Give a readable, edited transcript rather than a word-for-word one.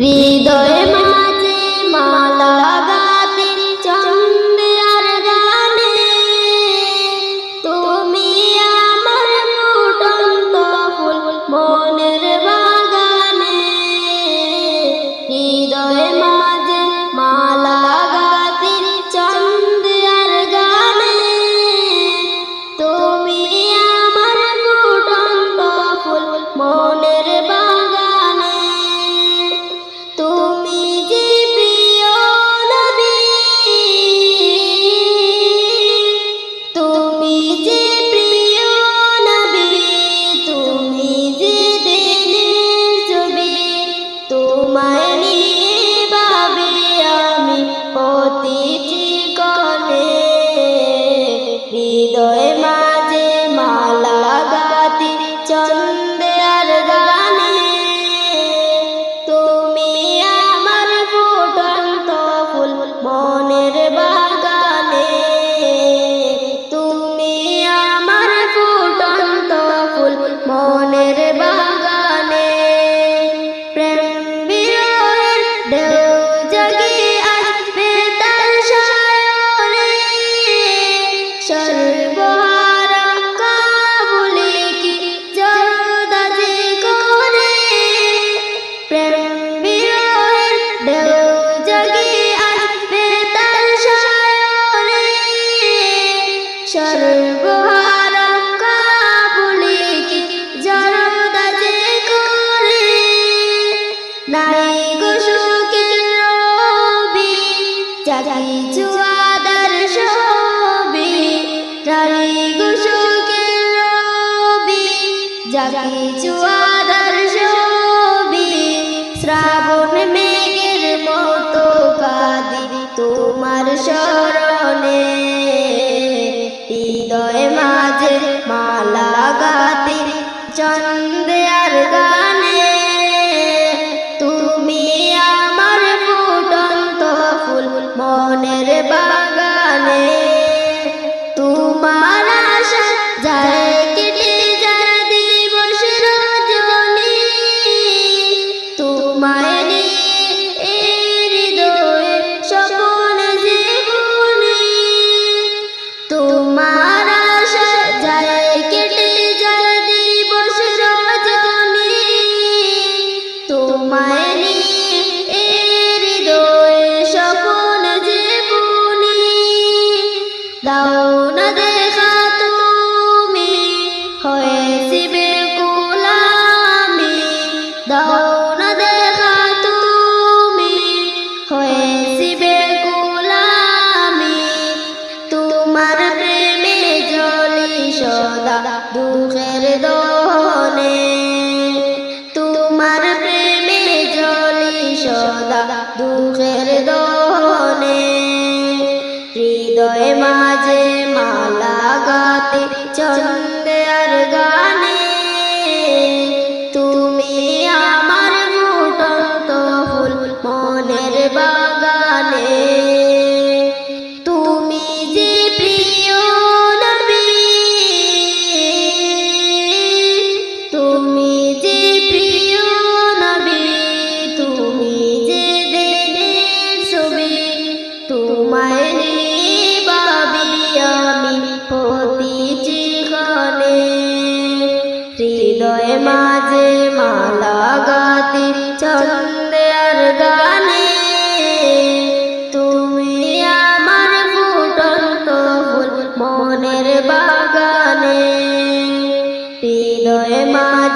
হৃদয়ে মাঝে মালা গাতে চন্দে আর গানে, তুমি আমার ফুটন্ত ফুল মনের বাগানে। হৃদয়ে মাঝে মালা গাতে চন্দে আর গানে, তুমি আমার ফুটন্ত ফুল মনের বাগানে। তুমি যে প্রিয় নবী, তুমি যে প্রিয় নবী, তুমি যে দিনের ছবি, তোমায় নিয়ে ভাবি আমি প্রতিটি ক্ষণে। হৃদয়ে মাঝে মালা গাতি চন্দে আর গানে, তুমি আমার ফুটন্ত ফুল মনের বাগানে। তুমি আমার ফুটন্ত ফুল মনের বাগানে। প্রেম বিরহের ঢেউ জাগে আসবে তার সায়রে, সর্বহারা কাবুলে কি জরদা যে করে। প্রেম বিরহের ঢেউ জাগে আসবে তার সায়রে, সর্বহারা কাবুলে কি জরদা যে করে। নাই গো সুখের রবি, জাগি জুয়াদার ছবি। নাই গো সুখের রবি, জাগি জুয়াদার ছবি। শ্রাবণ মেঘের মতো কাঁদি তোমার শরণে। হৃদয়ে মাঝে মালা গাতি চন্দে আর গানে, তুমি আমার ফুটন্ত ফুল মনের বাগানে। তোমার আশা যায় কেটে যায় দিবস রজনী, তোমায় নিয়ে এই হৃদয়ে স্বপ্ন জীবনী। তোমার আশা যায় কেটে যায় দিবস রজনী, তোমায় নিয়ে এই হৃদয়ে স্বপ্ন জীবনী। দাও না দেখা তুমি হয়েছি বেকুল আমি, দাও না দেখা তুমি হয়েছি বেকুল আমি। তোমার প্রেমে জ্বলি সদা দুঃখের দহনে, তোমার প্রেমে জ্বলি সদা দুঃখের দহনে। হৃদয়ে মাঝে মালা গাতি চন্দে আর গানে, তুমি আমার ফুটন্ত ফুল মনের বাগানে। তুমি যে প্রিয় নবী, তুমি যে প্রিয় নবী, তুমি যে দিনের ছবি, তোমায় নিয়ে ভাবি আমি প্রতিটি ক্ষণে। হৃদয়ে মাঝে মালা গাতি চন্দে আর গানে, তুমি আমার ফুটন্ত ফুল মনের বাগানে। হৃদয়ে মাঝে